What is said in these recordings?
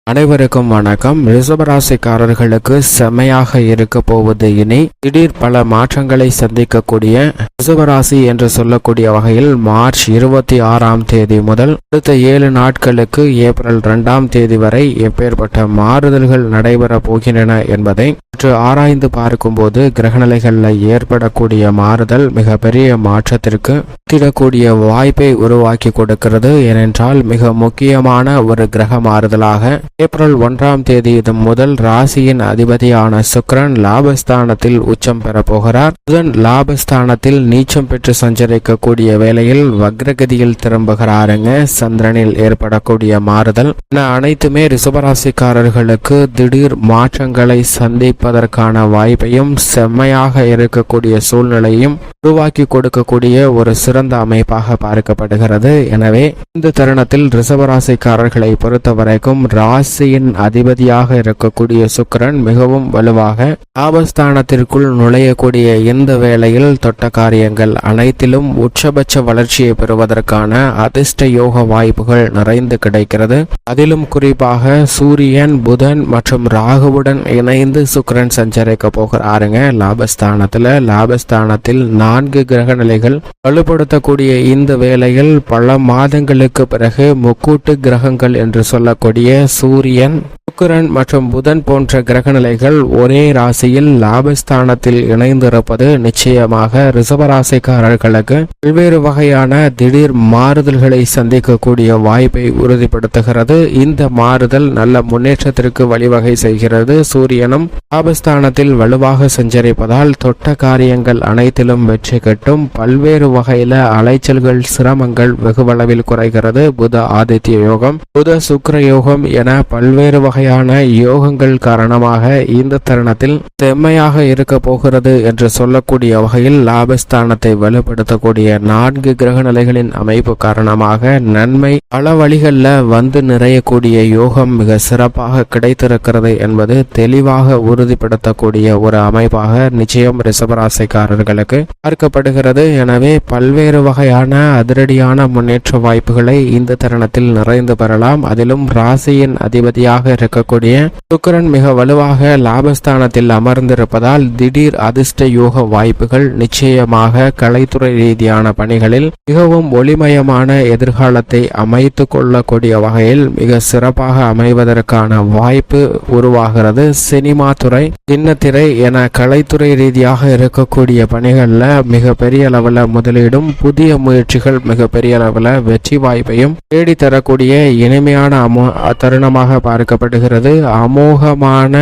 அனைவருக்கும் வணக்கம். ரிஷபராசிக்காரர்களுக்கு செம்மையாக இருக்க போவது இனி திடீர் பல மாற்றங்களை சந்திக்கக்கூடிய ரிஷபராசி என்று சொல்லக்கூடிய வகையில் மார்ச் 26ஆம் தேதி முதல் அடுத்த 7 நாட்களுக்கு ஏப்ரல் 2ஆம் தேதி வரை எப்பேற்பட்ட மாறுதல்கள் நடைபெற போகின்றன என்பதை சற்று ஆராய்ந்து பார்க்கும்போது கிரகநிலைகளில் ஏற்படக்கூடிய மாறுதல் மிகப்பெரிய மாற்றத்திற்கு திடக்கூடிய வாய்ப்பை உருவாக்கி கொடுக்கிறது. ஏனென்றால் மிக முக்கியமான ஒரு கிரக மாறுதலாக ஏப்ரல் 1ஆம் தேதி முதல் ராசியின் அதிபதியான சுக்கிரன் லாபஸ்தானத்தில் உச்சம் பெற போகிறார். புதன் லாபஸ்தானத்தில் நீச்சம் பெற்று சஞ்சரிக்கக்கூடிய வேளையில் வக்ரகதியில் திரும்புகிறாருங்க. சந்திரனில் ஏற்படக்கூடிய மாறுதல் அனைத்துமே ரிஷபராசிக்காரர்களுக்கு திடீர் மாற்றங்களை சந்திப்பதற்கான வாய்ப்பையும் செம்மையாக இருக்கக்கூடிய சூழ்நிலையும் உருவாக்கி கொடுக்கக்கூடிய ஒரு சிறந்த அமைப்பாக பார்க்கப்படுகிறது. எனவே இந்த தருணத்தில் ரிஷபராசிக்காரர்களை பொறுத்தவரைக்கும் ராசியின் அதிபதியாக இருக்கக்கூடிய சுக்கிரன் மிகவும் வலுவாக லாபஸ்தானத்திற்குள் நுழையக்கூடிய இந்த வேளையில் தொட்ட காரியங்கள் அனைத்திலும் உச்சபட்ச வளர்ச்சியை பெறுவதற்கான அதிர்ஷ்ட யோக வாய்ப்புகள் நிறைந்து கிடைக்கிறது. அதிலும் குறிப்பாக சூரியன், புதன் மற்றும் ராகுவுடன் இணைந்து சுக்கிரன் சஞ்சரிக்க போகிறாருங்க. லாபஸ்தானத்தில் 4 கிரக நிலைகள் வலுப்படுத்தக்கூடிய இந்த வேளையில் பல மாதங்களுக்கு பிறகு முக்கூட்டு கிரகங்கள் என்று சொல்லக்கூடிய சூரியன், சுக்கிரன் மற்றும் புதன் போன்ற கிரகநிலைகள் ஒரே ராசியில் லாபஸ்தானத்தில் இணைந்திருப்பது நிச்சயமாக ரிஷபராசிக்காரர்களுக்கு பல்வேறு வகையான திடீர் மாறுதல்களை சந்திக்கக்கூடிய வாய்ப்பை உறுதிப்படுத்துகிறது. இந்த மாறுதல் நல்ல முன்னேற்றத்திற்கு வழிவகை செய்கிறது. சூரியனும் லாபஸ்தானத்தில் வலுவாக சஞ்சரிப்பதால் தொட்ட காரியங்கள் அனைத்திலும் வெற்றி கட்டும். பல்வேறு வகையில அலைச்சல்கள், சிரமங்கள் வெகுவளவில் குறைகிறது. புத ஆதித்ய யோகம், புத சுக்கிர யோகம் என பல்வேறு வகையான யோகங்கள் காரணமாக இந்த தருணத்தில் செம்மையாக இருக்க போகிறது என்று சொல்லக்கூடிய வகையில் லாபஸ்தானத்தை வலுப்படுத்தக்கூடிய 4 கிரக நிலைகளின் அமைப்பு காரணமாக நன்மை பல வழிகளில் வந்து நிறையக்கூடிய யோகம் மிக சிறப்பாக கிடைத்திருக்கிறது என்பது தெளிவாக உறுதிப்படுத்தக்கூடிய ஒரு அமைப்பாக நிச்சயம் ரிஷபராசிக்காரர்களுக்கு பார்க்கப்படுகிறது. எனவே பல்வேறு வகையான அதிரடியான முன்னேற்ற வாய்ப்புகளை இந்த தருணத்தில் நிறைந்து பெறலாம். அதிலும் ராசியின் அதிபதியாக இருக்கக்கூடிய சுக்கிரன் மிக வலுவாக லாபஸ்தானத்தில் அமர்ந்திருப்பதால் திடீர் அதிர்ஷ்ட யோக வாய்ப்புகள் நிச்சயமாக கலைத்துறை ரீதியான பணிகளில் மிகவும் ஒளிமயமான எதிர்காலத்தை அமைத்து கொள்ளக்கூடிய வகையில் மிக சிறப்பாக அமைவதற்கான வாய்ப்பு உருவாகிறது. சினிமா துறை, சின்னத்திரை என கலைத்துறை ரீதியாக இருக்கக்கூடிய பணிகள்ல மிக பெரிய அளவில் முதலீடும் புதிய முயற்சிகள் மிக பெரிய அளவில் வெற்றி வாய்ப்பையும் தேடித்தரக்கூடிய இனிமையான தருணமாக பார்க்கப்படுகிறது. அமோகமான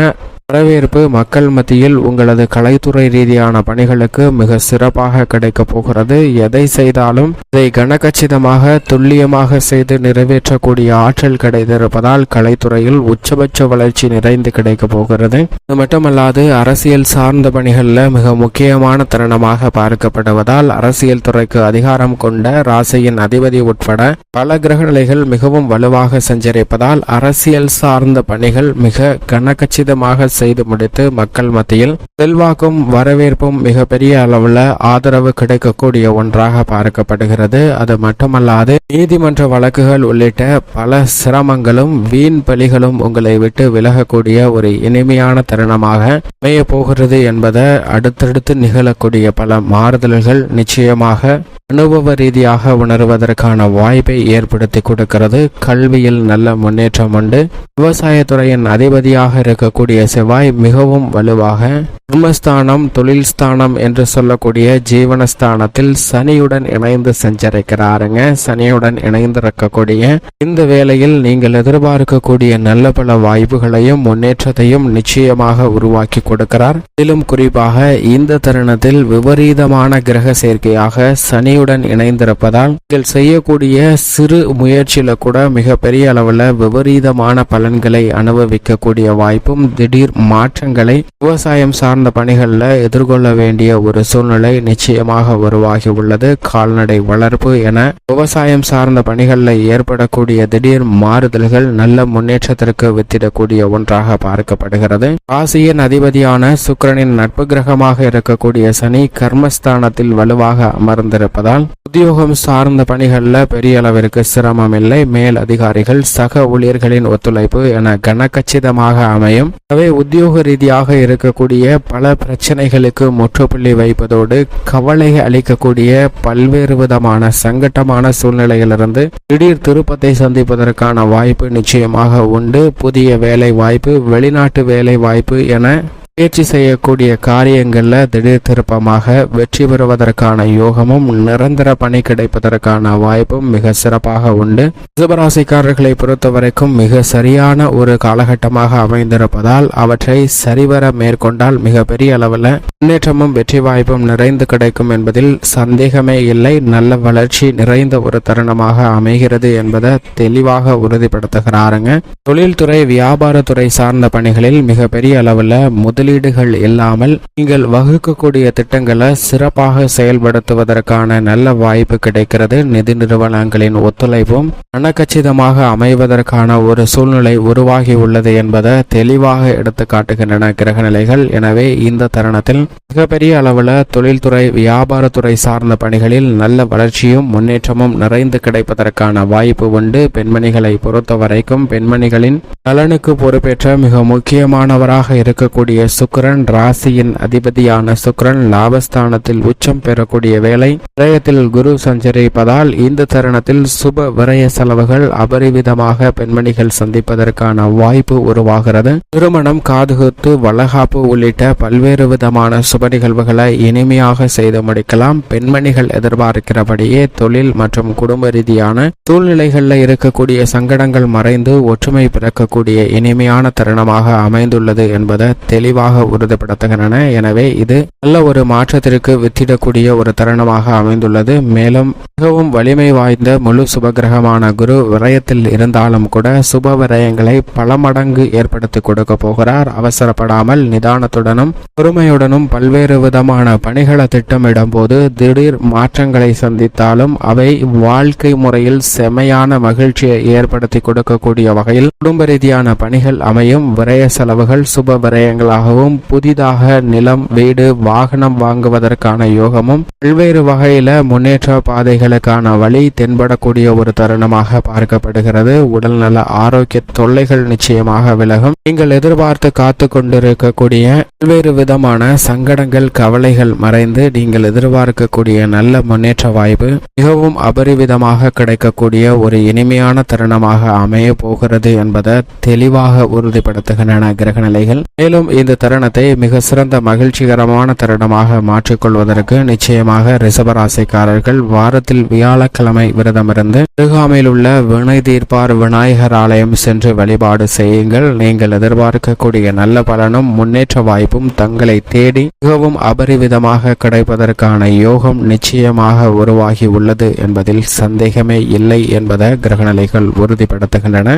வரவேற்பு மக்கள் மத்தியில் உங்களது கலைத்துறை ரீதியான பணிகளுக்கு மிக சிறப்பாக கிடைக்க போகிறது. எதை செய்தாலும் இதை கனகச்சிதமாக துல்லியமாக செய்து நிறைவேற்றக்கூடிய ஆற்றல் கிடைத்திருப்பதால் கலைத்துறையில் உச்சபட்ச வளர்ச்சி நிறைந்து கிடைக்க போகிறது. இது மட்டுமல்லாது அரசியல் சார்ந்த பணிகளில் மிக முக்கியமான தருணமாக பார்க்கப்படுவதால் அரசியல் துறைக்கு அதிகாரம் கொண்ட ராசியின் அதிபதி உட்பட பல கிரக நிலைகள் மிகவும் வலுவாக சஞ்சரிப்பதால் அரசியல் சார்ந்த பணிகள் மிக கனகச்சிதமாக செய்து முடித்து மக்கள் மத்தியில் செல்வாக்கும் வரவேற்பும் மிக பெரிய அளவில் ஆதரவு கிடைக்கக்கூடிய ஒன்றாக பார்க்கப்படுகிறது. அது மட்டுமல்லாது நீதிமன்ற வழக்குகள் உள்ளிட்ட பல சிரமங்களும் வீண் பலிகளும் உங்களை விட்டு விலகக்கூடிய ஒரு இனிமையான தருணமாக அமைய போகிறது என்பதை அடுத்தடுத்து நிகழக்கூடிய பல மாறுதல்கள் நிச்சயமாக அனுபவ ரீதியாக உணர்வதற்கான வாய்ப்பை ஏற்படுத்தி கொடுக்கிறது. கல்வியில் நல்ல முன்னேற்றம் உண்டு. விவசாயத்துறையின் அதிபதியாக இருக்கக்கூடிய செவ்வாய் மிகவும் வலுவாக தர்மஸ்தானம், தொழில் ஸ்தானம் என்று சொல்லக்கூடிய ஜீவனஸ்தானத்தில் சனியுடன் இணைந்து சஞ்சரிக்கிறாருங்க. சனியுடன் இணைந்திருக்கக்கூடிய இந்த வேளையில் நீங்கள் எதிர்பார்க்கக்கூடிய நல்ல பல வாய்ப்புகளையும் முன்னேற்றத்தையும் நிச்சயமாக உருவாக்கி கொடுக்கிறார். இதிலும் குறிப்பாக இந்த தருணத்தில் விபரீதமான கிரக சேர்க்கையாக சனியுடன் இணைந்திருப்பதால் நீங்கள் செய்யக்கூடிய சிறு முயற்சியில கூட மிக பெரிய அளவில் விபரீதமான பலன்களை அனுபவிக்கக்கூடிய வாய்ப்பும் திடீர் மாற்றங்களை விவசாயம் சார்ந்த பணிகளில் எதிர்கொள்ள வேண்டிய ஒரு சூழ்நிலை நிச்சயமாக உருவாகி உள்ளது. கால்நடை வளர்ப்பு என விவசாயம் சார்ந்த பணிகளில் ஏற்படக்கூடிய திடீர் மாறுதல்கள் நல்ல முன்னேற்றத்திற்கு வித்திடக்கூடிய ஒன்றாக பார்க்கப்படுகிறது. ராசியின் அதிபதியான சுக்கிரனின் நட்பு கிரகமாக இருக்கக்கூடிய சனி கர்மஸ்தானத்தில் வலுவாக அமர்ந்திருப்பதால் உத்தியோகம் சார்ந்த பணிகளில் பெரிய அளவிற்கு சிரமம் இல்லை. மேல் அதிகாரிகள் சக ஊழியர்களின் ஒத்துழைப்பு என கனக்கச்சிதமாக அமையும். அவை உத்தியோக ரீதியாக இருக்கக்கூடிய பல பிரச்சனைகளுக்கு முற்றுப்புள்ளி வைப்பதோடு கவலை அளிக்கக்கூடிய பல்வேறு விதமான சங்கட்டமான சூழ்நிலையிலிருந்து திடீர் திருப்பத்தை சந்திப்பதற்கான வாய்ப்பு நிச்சயமாக உண்டு. புதிய வேலை வாய்ப்பு, வெளிநாட்டு வேலை வாய்ப்பு என முயற்சி செய்யக்கூடிய காரியங்களில் திடீர் திருப்பமாக வெற்றி பெறுவதற்கான யோகமும் நிரந்தர பணி கிடைப்பதற்கான வாய்ப்பும் மிக சிறப்பாக உண்டு. ரிஷபராசிக்காரர்களை பொறுத்தவரைக்கும் மிக சரியான ஒரு காலகட்டமாக அமைந்திருப்பதால் அவற்றை சரிவர மேற்கொண்டால் மிக பெரிய அளவில் முன்னேற்றமும் வெற்றி வாய்ப்பும் நிறைந்து கிடைக்கும் என்பதில் சந்தேகமே இல்லை. நல்ல வளர்ச்சி நிறைந்த ஒரு தருணமாக அமைகிறது என்பதை தெளிவாக உறுதிப்படுத்துகிறாருங்க. தொழில்துறை வியாபாரத்துறை சார்ந்த பணிகளில் மிக பெரிய அளவில் முதலீடுகள் இல்லாமல் நீங்கள் வகுக்கக்கூடிய திட்டங்களை சிறப்பாக செயல்படுத்துவதற்கான நல்ல வாய்ப்பு கிடைக்கிறது. நிதி நிறுவனங்களின் ஒத்துழைப்பும் கனக்கச்சிதமாக அமைவதற்கான ஒரு சூழ்நிலை உருவாகி உள்ளது என்பதை தெளிவாக எடுத்து காட்டுகின்றன கிரகநிலைகள். எனவே இந்த தருணத்தில் மிகப்பெரிய அளவில் தொழில்துறை வியாபாரத்துறை சார்ந்த பணிகளில் நல்ல வளர்ச்சியும் முன்னேற்றமும் நிறைந்து கிடைப்பதற்கான வாய்ப்பு உண்டு. பெண்மணிகளை பொறுத்தவரைக்கும் பெண்மணிகளின் நலனுக்கு பொறுப்பேற்ற மிக முக்கியமானவராக இருக்கக்கூடிய சுக்கிரன், ராசியின் அதிபதியான சுக்கிரன் லாபஸ்தானத்தில் உச்சம் பெறக்கூடிய வேளை. விரயத்தில் குரு சஞ்சரிப்பதால் இந்த தருணத்தில் சுப விரய செலவுகள் அபரிவிதமாக பெண்மணிகள் சந்திப்பதற்கான வாய்ப்பு உருவாகிறது. திருமணம், காதுகுத்து, வளகாப்பு உள்ளிட்ட பல்வேறு விதமான சுப நிகழ்வுகளை இனிமையாக செய்து முடிக்கலாம். பெண்மணிகள் எதிர்பார்க்கிறபடியே தொழில் மற்றும் குடும்ப ரீதியான சூழ்நிலைகளில் இருக்கக்கூடிய சங்கடங்கள் மறைந்து ஒற்றுமை பிறக்கக்கூடிய இனிமையான தருணமாக அமைந்துள்ளது என்பதை தெளிவாக உறுதிப்படுத்துகின்றன. எனவே இது நல்ல ஒரு மாற்றத்திற்கு வித்திடக்கூடிய ஒரு தருணமாக அமைந்துள்ளது. மேலும் மிகவும் வலிமை வாய்ந்த முழு சுபகிரகமான குரு விரயத்தில் இருந்தாலும் கூட சுப விரயங்களை பல மடங்கு ஏற்படுத்தி கொடுக்க போகிறார். அவசரப்படாமல் நிதானத்துடனும் பொறுமையுடனும் பல்வேறு விதமான பணிகளை திட்டமிடும் போது திடீர் மாற்றங்களை சந்தித்தாலும் அவை வாழ்க்கை முறையில் செமையான மகிழ்ச்சியை ஏற்படுத்தி கொடுக்கக்கூடிய வகையில் குடும்ப ரீதியான பணிகள் அமையும். விரய செலவுகள் சுப விரயங்களாகவும் புதிதாக நிலம், வீடு, வாகனம் வாங்குவதற்கான யோகமும் பல்வேறு வகையில முன்னேற்ற பாதைகளுக்கான வழி தென்படக்கூடிய ஒரு தருணமாக பார்க்கப்படுகிறது. உடல்நல ஆரோக்கிய தொல்லைகள் நிச்சயமாக விலகும். நீங்கள் எதிர்பார்த்து காத்து கொண்டிருக்கக்கூடிய பல்வேறு விதமான சங்கடங்கள், கவலைகள் மறைந்து நீங்கள் எதிர்பார்க்கக்கூடிய நல்ல முன்னேற்ற வாய்ப்பு மிகவும் அபரிவிதமாக கிடைக்கக்கூடிய ஒரு இனிமையான தருணமாக அமைய போகிறது என்பதை தெளிவாக உறுதிப்படுத்துகின்றன கிரகநிலைகள். மேலும் இந்த தருணத்தை மிக சிறந்த மகிழ்ச்சிகரமான தருணமாக மாற்றிக்கொள்வதற்கு நிச்சயமாக ரிஷபராசிக்காரர்கள் வாரத்தில் வியாழக்கிழமை விரதமிருந்து அருகாமையில் உள்ள வினை தீர்ப்பார் விநாயகர் ஆலயம் சென்று வழிபாடு செய்யுங்கள். நீங்கள் எதிர்பார்க்கக்கூடிய நல்ல பலனும் முன்னேற்ற வாய்ப்பும் தங்களை தேடி மிகவும் அபரிவிதமாக கிடைப்பதற்கான யோகம் நிச்சயமாக உருவாகி உள்ளது என்பதில் சந்தேகமே இல்லை என்பதை கிரகநிலைகள் உறுதிப்படுத்துகின்றன.